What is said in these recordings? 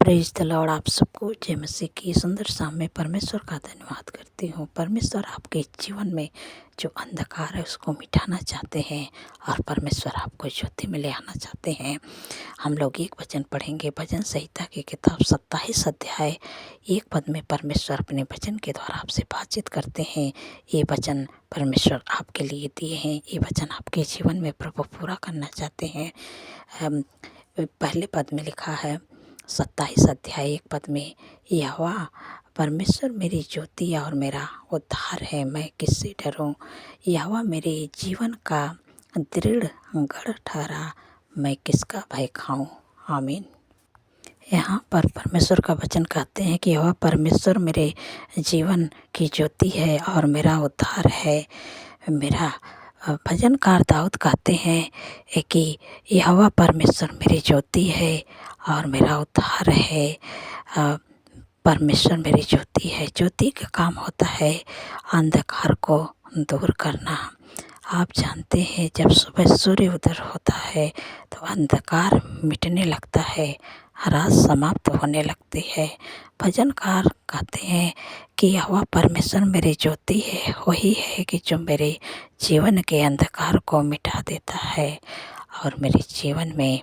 Praise the Lord. आप सबको जय मसीह की सुंदर शाम में परमेश्वर का धन्यवाद करती हूँ। परमेश्वर आपके जीवन में जो अंधकार है उसको मिटाना चाहते हैं और परमेश्वर आपको ज्योति में ले आना चाहते हैं। हम लोग एक वचन पढ़ेंगे, भजन संहिता की किताब 27 अध्याय 1 पद में परमेश्वर अपने वचन के द्वारा आपसे बातचीत करते हैं। ये वचन परमेश्वर आपके लिए दिए हैं, ये वचन आपके जीवन में प्रभु पूरा करना चाहते हैं। पहले पद में लिखा है 27 अध्याय 1 पद में, यहोवा परमेश्वर मेरी ज्योति और मेरा उद्धार है, मैं किससे डरूं। यहोवा मेरे जीवन का दृढ़ गढ़ ठहरा, मैं किसका भय खाऊं। आमीन। यहाँ पर परमेश्वर का वचन कहते हैं कि यहोवा परमेश्वर मेरे जीवन की ज्योति है और मेरा उद्धार है। मेरा भजनकार दाऊद कहते हैं कि यहोवा परमेश्वर मेरी ज्योति है और मेरा उद्धार है। परमेश्वर मेरी ज्योति है। ज्योति का काम होता है अंधकार को दूर करना। आप जानते हैं जब सुबह सूर्य उदय होता है तो अंधकार मिटने लगता है, रात समाप्त होने लगती है। भजनकार कहते हैं कि यहोवा परमेश्वर मेरी ज्योति है, वही है कि जो मेरे जीवन के अंधकार को मिटा देता है और मेरे जीवन में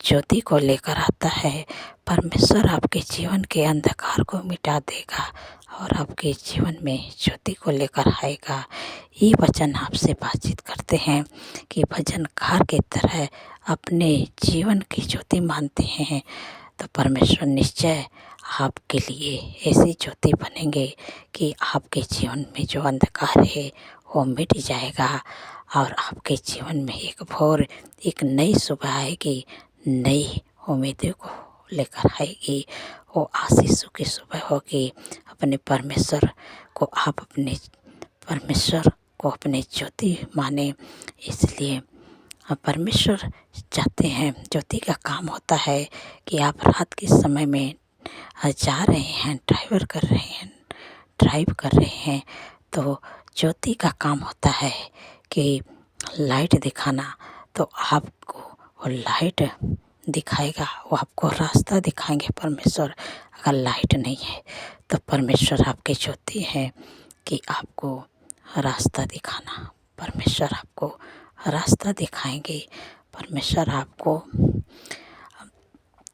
ज्योति को लेकर आता है। परमेश्वर आपके जीवन के अंधकार को मिटा देगा और आपके जीवन में ज्योति को लेकर आएगा। ये वचन आपसे बातचीत करते हैं कि भजनकार की तरह अपने जीवन की ज्योति मानते हैं तो परमेश्वर निश्चय आपके लिए ऐसी ज्योति बनेंगे कि आपके जीवन में जो अंधकार है वो मिट जाएगा और आपके जीवन में एक नई सुबह आएगी, नई उम्मीदों को लेकर आएगी। वो आशीषों की सुबह होगी। अपने परमेश्वर को अपने ज्योति माने। इसलिए परमेश्वर चाहते हैं, ज्योति का काम होता है कि आप रात के समय में जा रहे हैं, ड्राइव कर रहे हैं तो ज्योति का काम होता है कि लाइट दिखाना। तो आपको वो लाइट दिखाएगा, वो आपको रास्ता दिखाएंगे परमेश्वर। अगर लाइट नहीं है तो परमेश्वर आपकी ज्योति है कि आपको रास्ता दिखाना। परमेश्वर आपको रास्ता दिखाएंगे। परमेश्वर आपको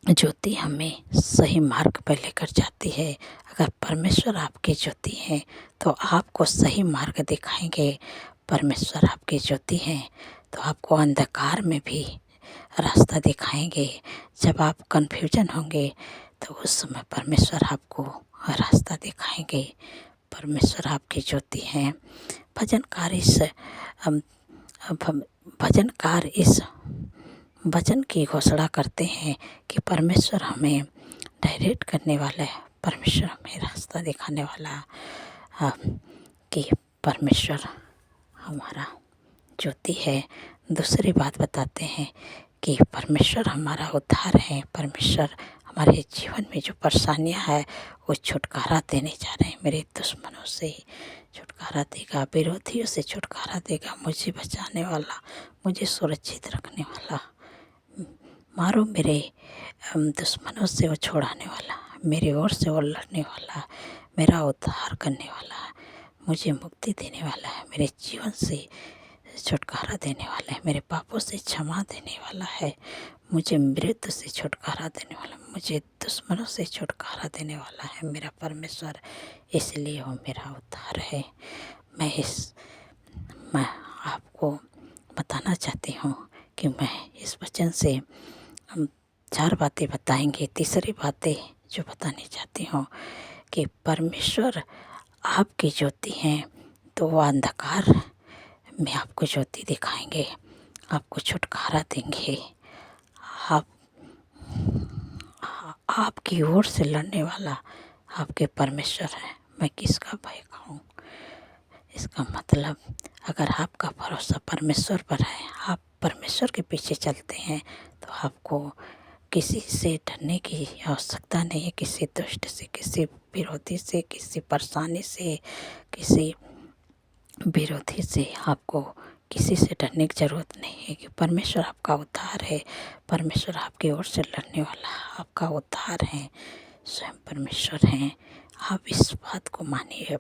ज्योति हमें सही मार्ग पर लेकर जाती है। अगर परमेश्वर आपकी ज्योति है तो आपको सही मार्ग दिखाएंगे। परमेश्वर आपकी ज्योति है तो आपको अंधकार में भी रास्ता दिखाएंगे। जब आप कन्फ्यूजन होंगे तो उस समय परमेश्वर आपको रास्ता दिखाएंगे। परमेश्वर आपकी ज्योति है। भजनकार इस वचन की घोषणा करते हैं कि परमेश्वर हमें डायरेक्ट करने वाला है, परमेश्वर हमें रास्ता दिखाने वाला कि परमेश्वर हमारा ज्योति है। दूसरी बात बताते हैं कि परमेश्वर हमारा उद्धार है। परमेश्वर हमारे जीवन में जो परेशानियां है वो छुटकारा देने जा रहे हैं। मेरे दुश्मनों से छुटकारा देगा, विरोधियों से छुटकारा देगा, मुझे बचाने वाला, मुझे सुरक्षित रखने वाला, मारो मेरे दुश्मनों से वो छुड़ाने वाला, मेरी ओर से वो लड़ने वाला, मेरा उद्धार करने वाला, मुझे मुक्ति देने वाला है, मेरे जीवन से छुटकारा देने वाला है, मेरे पापों से क्षमा देने वाला है, मुझे मृत्यु से छुटकारा देने वाला, मुझे दुश्मनों से छुटकारा देने वाला है मेरा परमेश्वर। इसलिए वो मेरा उद्धार है। मैं आपको बताना चाहती हूँ कि मैं इस वचन से हम 4 बातें बताएंगे। तीसरी बातें जो बतानी चाहती हूँ कि परमेश्वर आपकी ज्योति हैं तो वो अंधकार में आपको ज्योति दिखाएंगे, आपको छुटकारा देंगे। आपकी ओर से लड़ने वाला आपके परमेश्वर है, मैं किसका भय खाऊं। इसका मतलब अगर आपका भरोसा परमेश्वर पर है, आप परमेश्वर के पीछे चलते हैं तो आपको किसी से डरने की आवश्यकता नहीं है। किसी दुष्ट से, किसी विरोधी से, किसी परेशानी से, किसी विरोधी से आपको किसी से डरने की ज़रूरत नहीं है कि परमेश्वर आपका उद्धार है। परमेश्वर आपकी ओर से लड़ने वाला आपका उद्धार है, स्वयं परमेश्वर हैं। आप इस बात को मानिए,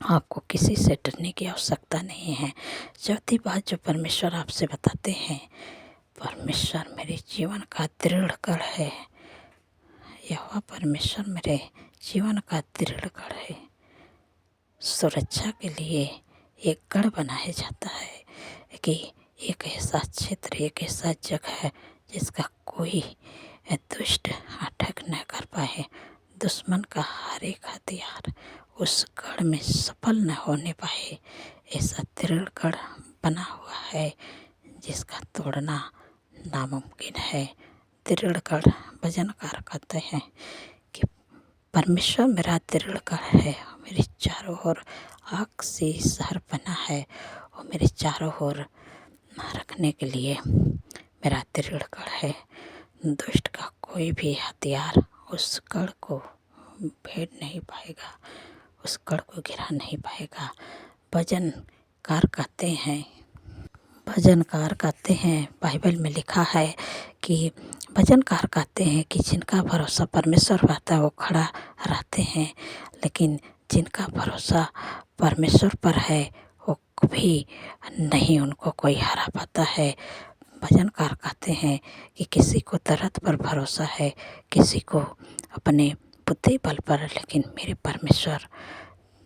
आपको किसी से डरने की आवश्यकता नहीं है। चौथी बात जो परमेश्वर आपसे बताते हैं, परमेश्वर मेरे जीवन का दृढ़ गढ़ है। यहोवा परमेश्वर मेरे जीवन का दृढ़ गढ़ है। सुरक्षा के लिए एक गढ़ बनाया जाता है कि एक ऐसा क्षेत्र, एक ऐसा जगह है जिसका कोई दुष्ट अटैक न कर पाए। दुश्मन का हर एक हथियार उस गढ़ में सफल न होने पाए। ऐसा दृढ़ गढ़ बना हुआ है जिसका तोड़ना नामुमकिन है। दृढ़ गढ़ वजनकार कहते हैं कि परमेश्वर मेरा दृढ़ गढ़ है। मेरे चारों ओर आग से शहर बना है और मेरे चारों ओर रखने के लिए मेरा दृढ़ गढ़ है। दुष्ट का कोई भी हथियार उस गढ़ को भेद नहीं पाएगा, उस गढ़ को गिरा नहीं पाएगा। भजनकार कहते हैं, बाइबल में लिखा है कि भजनकार कहते हैं कि जिनका भरोसा परमेश्वर रहता है वो खड़ा रहते हैं, लेकिन जिनका भरोसा परमेश्वर पर है वो कभी नहीं उनको कोई हरा पाता है। भजनकार कहते हैं कि किसी को दर्द पर भरोसा है, किसी को अपने बुद्धि बल पर, लेकिन मेरे परमेश्वर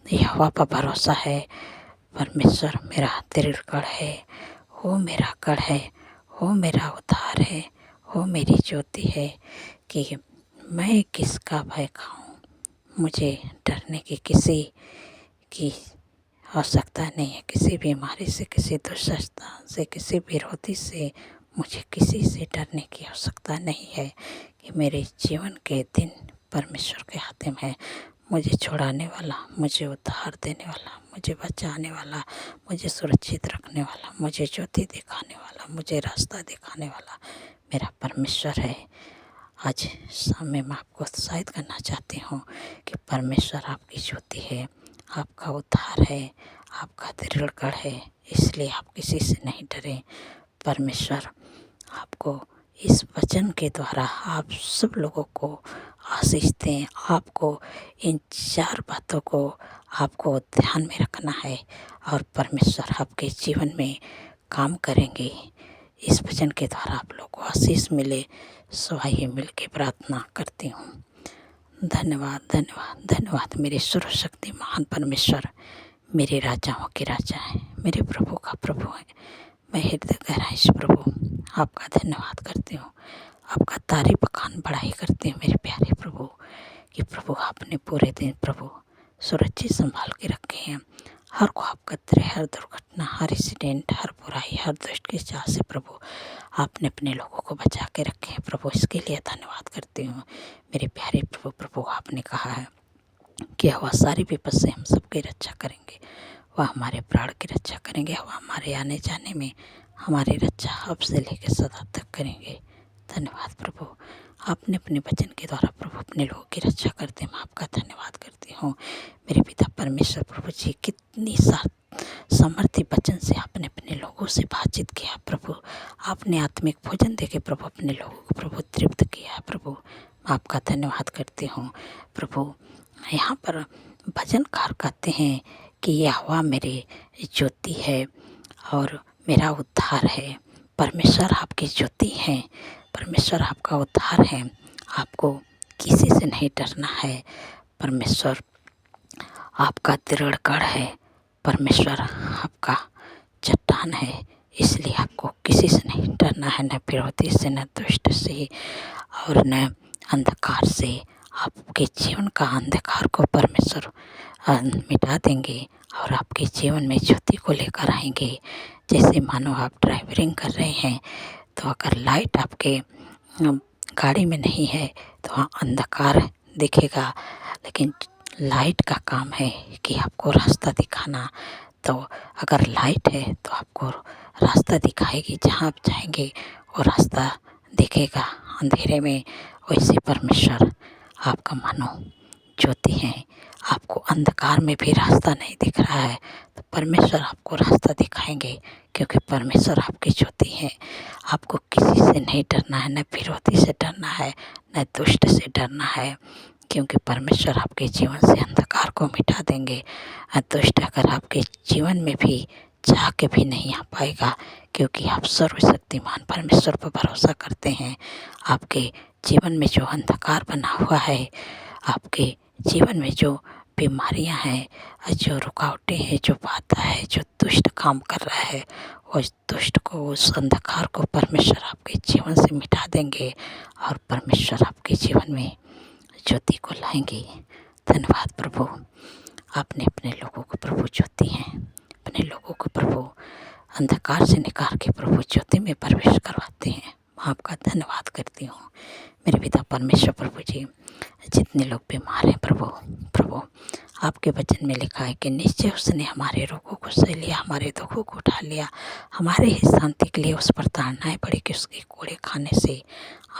यहोवा पर भरोसा है। परमेश्वर मेरा दृढ़ गढ़ है, वो मेरा गढ़ है, वो मेरा उद्धार है, वो मेरी ज्योति है कि मैं किसका भय खाऊं। मुझे डरने की किसी की आवश्यकता नहीं है। किसी बीमारी से, किसी दुष्टता से, किसी विरोधी से मुझे किसी से डरने की आवश्यकता नहीं है कि मेरे जीवन के दिन परमेश्वर के हाथ में है। मुझे छुड़ाने वाला, मुझे उद्धार देने वाला, मुझे बचाने वाला, मुझे सुरक्षित रखने वाला, मुझे ज्योति दिखाने वाला, मुझे रास्ता दिखाने वाला मेरा परमेश्वर है। आज शाम में मैं आपको उत्साहित करना चाहती हूँ कि परमेश्वर आपकी ज्योति है, आपका उद्धार है, आपका दृढ़ गढ़ है, इसलिए आप किसी से नहीं डरें। परमेश्वर आपको इस वचन के द्वारा आप सब लोगों को आशीष दें। आपको इन 4 बातों को आपको ध्यान में रखना है और परमेश्वर आपके जीवन में काम करेंगे। इस वचन के द्वारा आप लोगों को आशीष मिले, सो आइए मिल के प्रार्थना करती हूँ। धन्यवाद, धन्यवाद, धन्यवाद मेरे सर्वशक्ति महान परमेश्वर, मेरे राजाओं के राजा हैं, मेरे प्रभु का प्रभु है। मैं हृदय गहराई से प्रभु आपका धन्यवाद करती हूँ, आपका तारीफ बखान बढ़ाई करती हूँ मेरे प्यारे प्रभु कि प्रभु आपने पूरे दिन प्रभु सुरक्षित संभाल के रखे हैं। हर को आप कतरे, हर दुर्घटना, हर एक्सीडेंट, हर बुराई, हर दुष्ट की चाह से प्रभु आपने अपने लोगों को बचा के रखे हैं। प्रभु इसके लिए धन्यवाद करती हूँ मेरे प्यारे प्रभु। प्रभु आपने कहा है कि वह सारी विपद से हम सबकी रक्षा करेंगे, वह हमारे प्राण की रक्षा करेंगे, वह हमारे आने जाने में हमारी रक्षा अब से लेकर सदा तक करेंगे। धन्यवाद प्रभु, आपने अपने वचन के द्वारा प्रभु अपने लोगों की रक्षा करते मैं आपका धन्यवाद करती हूँ मेरे पिता परमेश्वर। प्रभु जी कितनी सामर्थ्य वचन से आपने अपने लोगों से बातचीत किया प्रभु, आपने आत्मिक भोजन देके प्रभु अपने लोगों को प्रभु तृप्त किया प्रभु, मैं आपका धन्यवाद करती हूँ प्रभु। यहाँ पर भजनकार कहते हैं कि यहोवा मेरे ज्योति है और मेरा उद्धार है। परमेश्वर आपकी ज्योति है, परमेश्वर आपका उद्धार है, आपको किसी से नहीं डरना है। परमेश्वर आपका दृढ़ गढ़ है, परमेश्वर आपका चट्टान है, इसलिए आपको किसी से नहीं डरना है, न विरोधी से, न दुष्ट से और न अंधकार से। आपके जीवन का अंधकार को परमेश्वर मिटा देंगे और आपके जीवन में ज्योति को लेकर आएंगे। जैसे मानो आप ड्राइवरिंग कर रहे हैं तो अगर लाइट आपके गाड़ी में नहीं है तो वहाँ अंधकार दिखेगा, लेकिन लाइट का काम है कि आपको रास्ता दिखाना। तो अगर लाइट है तो आपको रास्ता दिखाएगी, जहाँ आप जाएंगे वो रास्ता दिखेगा अंधेरे में। वैसे परमेश्वर आपका मानो ज्योति है, आपको अंधकार में भी रास्ता नहीं दिख रहा है तो परमेश्वर आपको रास्ता दिखाएंगे, क्योंकि परमेश्वर आपकी ज्योति है। आपको किसी से नहीं डरना है, न विरोधी से डरना है, न दुष्ट से डरना है, क्योंकि परमेश्वर आपके जीवन से अंधकार को मिटा देंगे। दुष्ट अगर आपके जीवन में भी चाह के भी नहीं आ पाएगा, क्योंकि आप सर्वशक्तिमान परमेश्वर पर भरोसा करते हैं। आपके जीवन में जो अंधकार बना हुआ है, आपके जीवन में जो बीमारियां हैं, जो रुकावटें हैं, जो बाधा है, जो दुष्ट काम कर रहा है, उस दुष्ट को, उस अंधकार को परमेश्वर आपके जीवन से मिटा देंगे और परमेश्वर आपके जीवन में ज्योति को लाएंगे। धन्यवाद प्रभु, आपने अपने लोगों को प्रभु ज्योति हैं, अपने लोगों को प्रभु अंधकार से निकाल के प्रभु ज्योति में प्रवेश करवाते हैं। मैं आपका धन्यवाद करती हूँ मेरे पिता परमेश्वर। प्रभु जी, जितने लोग बीमार हैं प्रभु आपके वचन में लिखा है कि निश्चय उसने हमारे रोगों को सह लिया, हमारे दुखों को उठा लिया, हमारे ही शांति के लिए उस पर ताड़नाएं पड़ी कि उसके कोड़े खाने से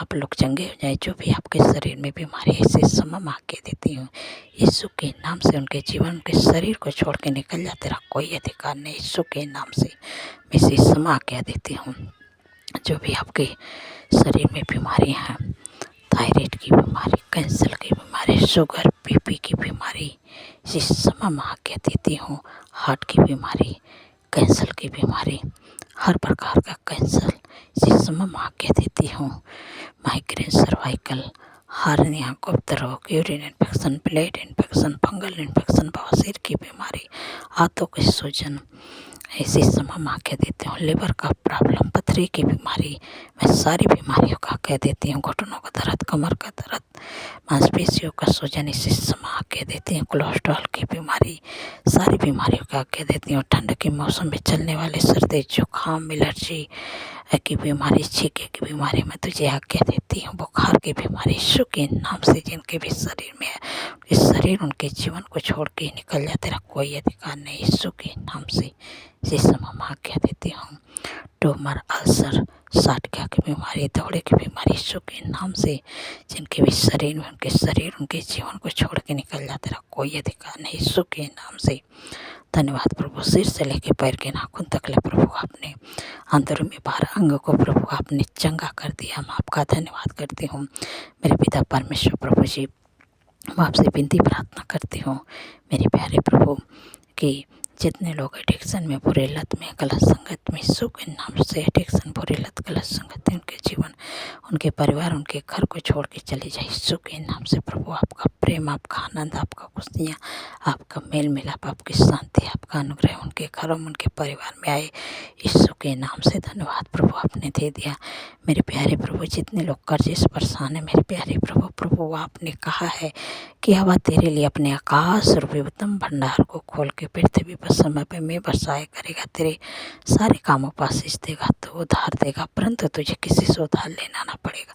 आप लोग चंगे हो जाए। जो भी आपके शरीर में बीमारी है, इसे समम आके देती हूँ यीशु के नाम से। उनके जीवन के शरीर को छोड़ के निकल जा, तेरा कोई अधिकार नहीं। यीशु के नाम से मैं इसे समा के देती हूँ। जो भी आपके शरीर में बीमारियाँ हैं, थायराइड की बीमारी, कैंसर की बीमारी, शुगर, बीपी की बीमारी, इसे समम आके देती हूँ। हार्ट की बीमारी, कैंसर की बीमारी, हर प्रकार का कैंसर, इसे समम आके देती हूँ। माइग्रेन, सर्वाइकल, हार्निया, गुप्त रोग, urine infection, blood infection, fungal infection, बवासीर की बीमारी, हाथों के सूजन, ऐसी समम आके देती हूँ। लिवर का प्रॉब्लम, पथरी की बीमारी, मैं सारी बीमारियों का कह देती हूँ। घुटनों का दर्द, कमर का दर्द, मांसपेशियों का सूजन, इसे समा के देती हूँ। कोलेस्ट्रॉल की बीमारी, सारी बीमारियों का कह देती हूँ। ठंड के मौसम में चलने वाले सर्दी, जुकाम, एलर्जी की बीमारी, छींके की बीमारी, मैं तुझे आज्ञा देती हूँ। बुखार की बीमारी, यीशु के नाम से जिनके भी शरीर में है, इस शरीर उनके जीवन को छोड़ के निकल जाए, तेरा कोई अधिकार नहीं। यीशु के नाम से इसे समम आज्ञा देती हूँ। ट्यूमर, अल्सर, साठिया की बीमारी, दौड़े की बीमारी, यीशु के नाम से जिनके भी शरीर में, उनके शरीर उनके जीवन को छोड़ के निकल जाए, तेरा कोई अधिकार नहीं। यीशु के नाम से धन्यवाद प्रभु। सिर से लेके पैर के नाखून तक ले प्रभु आपने अंदर में बाहर अंग को प्रभु आपने चंगा कर दिया। मैं आपका धन्यवाद करती हूँ मेरे पिता परमेश्वर। प्रभु जी, मैं आपसे विनती प्रार्थना करती हूँ मेरे प्यारे प्रभु कि जितने लोग एडिक्शन में, बुरे लत में, गलत संगत में, यीशु के नाम से एडिक्शन, बुरे लत, गलत संगत, उनके जीवन, उनके परिवार, उनके घर को छोड़ के चले जाए यीशु के नाम से। प्रभु आपका प्रेम, आपका आनंद, आपका खुशियाँ, आपका मेल मिलाप, आपकी शांति, आपका अनुग्रह उनके घरों में, उनके परिवार में आए यीशु के नाम से। धन्यवाद प्रभु, आपने दे दिया मेरे प्यारे प्रभु। जितने लोग कर्जे से परेशान है मेरे प्यारे प्रभु आपने कहा है कि हवा तेरे लिए अपने आकाश रूपी उत्तम भंडार को खोल के पृथ्वी पर समय पे में बरसाए करेगा। तेरे सारे कामों पर आशीष देगा, तो उधार देगा, परंतु तुझे किसी से उधार लेना ना पड़ेगा।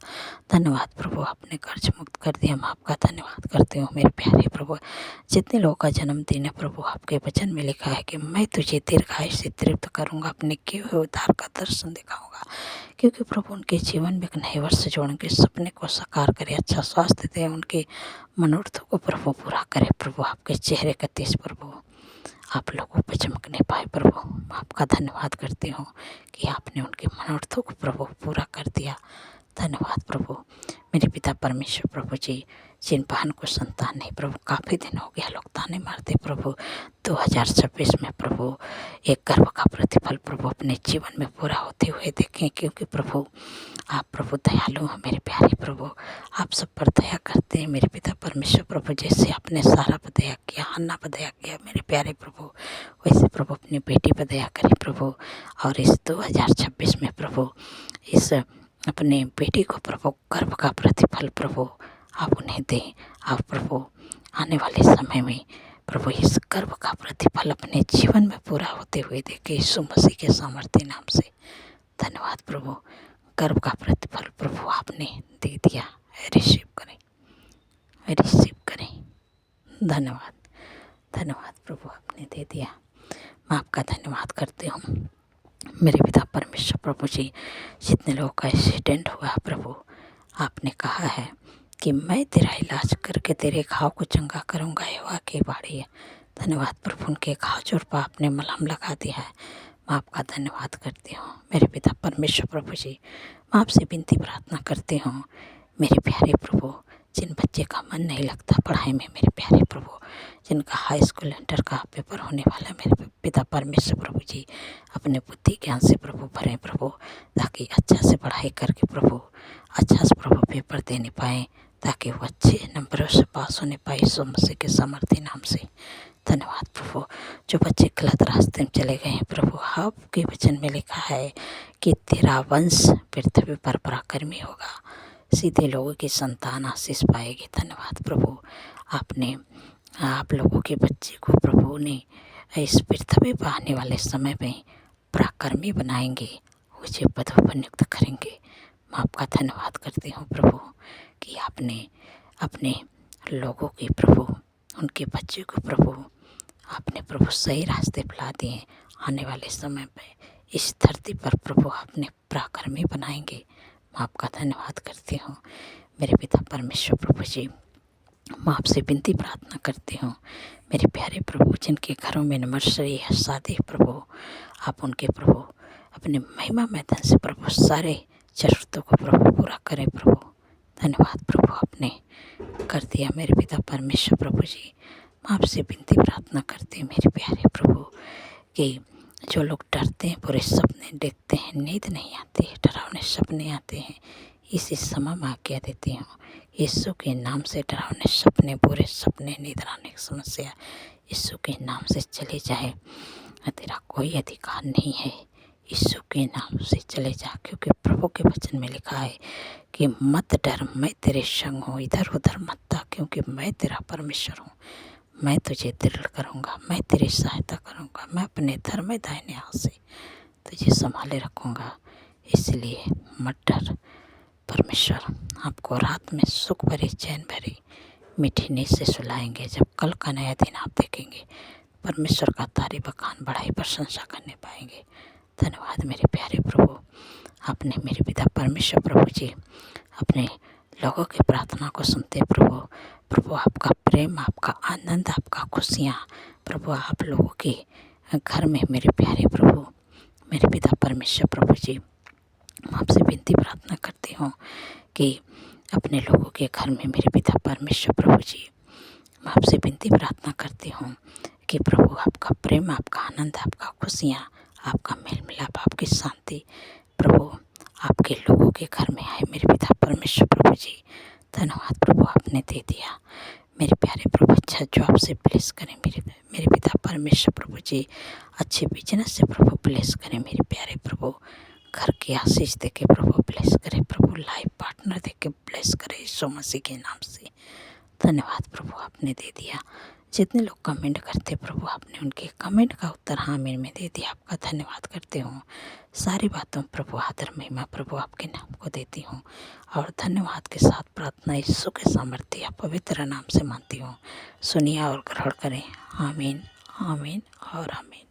धन्यवाद प्रभु, आपने कर्ज मुक्त कर दिया। मैं आपका धन्यवाद करती हूँ मेरे प्यारे प्रभु। जितने लोगों का जन्मदिन है प्रभु, आपके वचन में लिखा है कि मैं तुझे दीर्घायु से तृप्त करूँगा, अपने किए हुए उद्धार का दर्शन दिखाऊंगा। क्योंकि प्रभु उनके जीवन में एक नए वर्ष जोड़ के सपने को साकार करे, अच्छा स्वास्थ्य दे, उनके मनोरथों को प्रभु पूरा करे। प्रभु आपके चेहरे का तेज प्रभु आप लोगों पर चमकने पाए। प्रभु मैं आपका धन्यवाद करती हूँ कि आपने उनके मनोरथों को प्रभु पूरा कर दिया। धन्यवाद प्रभु मेरे पिता परमेश्वर। प्रभु जी, जिन बहन को संतान नहीं प्रभु, काफ़ी दिन हो गया लोग ताने मारते प्रभु, 2026 में प्रभु एक गर्व का प्रतिफल प्रभु अपने जीवन में पूरा होते हुए देखें। क्योंकि प्रभु आप प्रभु दयालु हैं मेरे प्यारे प्रभु, आप सब पर दया करते हैं मेरे पिता परमेश्वर। प्रभु जैसे आपने सारा पर दया किया, हन्ना पर दया किया मेरे प्यारे प्रभु, वैसे प्रभु अपनी बेटी पर दया करें प्रभु। और इस 2026 में प्रभु इस अपने बेटी को प्रभु गर्व का प्रतिफल प्रभु आप उन्हें दें। आप प्रभु आने वाले समय में प्रभु इस गर्व का प्रतिफल अपने जीवन में पूरा होते हुए देखे यीशु मसीह के सामर्थ्य नाम से। धन्यवाद प्रभु, गर्व का प्रतिफल प्रभु आपने दे दिया। रिसीव करें, रिसीव करें। धन्यवाद, धन्यवाद प्रभु आपने दे दिया। मैं आपका धन्यवाद करती हूँ मेरे पिता परमेश्वर। प्रभु जी, जितने लोगों का एक्सीडेंट हुआ प्रभु, आपने कहा है कि मैं तेरा इलाज करके तेरे घाव को चंगा करूँगा। यहोवा की बाड़ी है, धन्यवाद प्रभु, उनके घाव और पर आपने मलहम लगा दिया है। मैं आपका धन्यवाद करती हूँ मेरे पिता परमेश्वर प्रभु जी। मैं आपसे विनती प्रार्थना करती हूँ मेरे प्यारे प्रभु, जिन बच्चे का मन नहीं लगता पढ़ाई में मेरे प्यारे प्रभु, जिनका हाई स्कूल इंटर का पेपर होने वाला है मेरे पिता परमेश्वर प्रभु जी, अपने बुद्धि ज्ञान से प्रभु भरें प्रभु, ताकि अच्छा से पढ़ाई करके प्रभु अच्छा से प्रभु पेपर देने पाएँ, ताकि वो अच्छे नंबरों से पास होने पाए यीशु मसीह के सामर्थ्य नाम से। धन्यवाद प्रभु, जो बच्चे गलत रास्ते में चले गए हैं प्रभु, आपके वचन में लिखा है कि तेरा वंश पृथ्वी पर पराक्रमी होगा, सीधे लोगों की संतान आशीष पाएगी। धन्यवाद प्रभु, आपने आप लोगों के बच्चे को प्रभु ने इस पृथ्वी पर आने वाले समय में पराक्रमी बनाएंगे, मुझे पदों पर नियुक्त करेंगे। मैं आपका धन्यवाद करती हूँ प्रभु कि आपने अपने लोगों के प्रभु, उनके बच्चे को प्रभु आपने प्रभु सही रास्ते पर ला दिए। आने वाले समय में इस धरती पर प्रभु आपने पराक्रमी बनाएंगे। मैं आपका धन्यवाद करती हूँ मेरे पिता परमेश्वर प्रभु जी। मैं आपसे विनती प्रार्थना करती हूँ मेरे प्यारे प्रभु, जिनके घरों में एनिवर्सरी है, शादी है प्रभु, आप उनके प्रभु अपने महिमा मैदान से प्रभु सारे जरूरतों को प्रभु पूरा करें प्रभु। धन्यवाद प्रभु, आपने कर दिया मेरे पिता परमेश्वर प्रभु जी। मैं आपसे विनती प्रार्थना करती हूँ मेरे प्यारे प्रभु कि जो लोग डरते हैं, बुरे सपने देखते हैं, नींद नहीं आती है, डरावने सपने आते हैं, इसी समय मैं आज्ञा देती हूँ यीशु के नाम से डरावने सपने, बुरे सपने, नींद आने की समस्या यीशु के नाम से चले जाए। तेरा कोई अधिकार नहीं है, यीशु के नाम से चले जा, क्योंकि प्रभु के वचन में लिखा है कि मत डर, मैं तेरे संग हूँ, इधर उधर मत ता, क्योंकि मैं तेरा परमेश्वर हूँ। मैं तुझे दृढ़ करूँगा, मैं तेरी सहायता करूँगा, मैं अपने धर्म दाहिने हाथ से तुझे संभाले रखूँगा। इसलिए मत डर, परमेश्वर आपको रात में सुख भरी चैन भरी मीठी नींद से सुलाएंगे। जब कल का नया दिन आप देखेंगे, परमेश्वर का तारीफ बखान बढ़ाई प्रशंसा करने पाएंगे। धन्यवाद मेरे प्यारे प्रभु, आपने मेरे पिता परमेश्वर प्रभु जी अपने लोगों की प्रार्थना को सुनते प्रभु। प्रभु आपका प्रेम, आपका आनंद, आपका खुशियाँ प्रभु आप लोगों के घर में मेरे प्यारे प्रभु, मेरे पिता परमेश्वर प्रभु जी। मैं आपसे विनती प्रार्थना करती हूँ कि अपने लोगों के घर में मेरे पिता परमेश्वर प्रभु जी, मैं आपसे विनती प्रार्थना करती हूँ कि प्रभु आपका प्रेम, आपका आनंद, आपका खुशियाँ, आपका मेल मिलाप, आपकी शांति प्रभु आपके लोगों के घर में आए मेरे पिता परमेश्वर प्रभु जी। धन्यवाद प्रभु, आपने दे दिया मेरे प्यारे प्रभु। अच्छा जॉब से ब्लेस करें मेरे पिता परमेश्वर प्रभु जी, अच्छे बिजनेस से प्रभु ब्लेस करें मेरे प्यारे प्रभु। घर की आशीष दे के प्रभु ब्लेस करें प्रभु, लाइफ पार्टनर दे के ब्लेस करें यीशु मसीह के नाम से। धन्यवाद प्रभु, आपने दे दिया। जितने लोग कमेंट करते प्रभु, आपने उनके कमेंट का उत्तर हाँ में दे दिया। आपका धन्यवाद करती हूँ। सारी बातों प्रभु आदर महिमा प्रभु आपके नाम को देती हूँ, और धन्यवाद के साथ प्रार्थना यीशु के सामर्थ्य पवित्र नाम से मानती हूँ। सुनिए और ग्रहण करें। आमीन, आमीन और आमीन।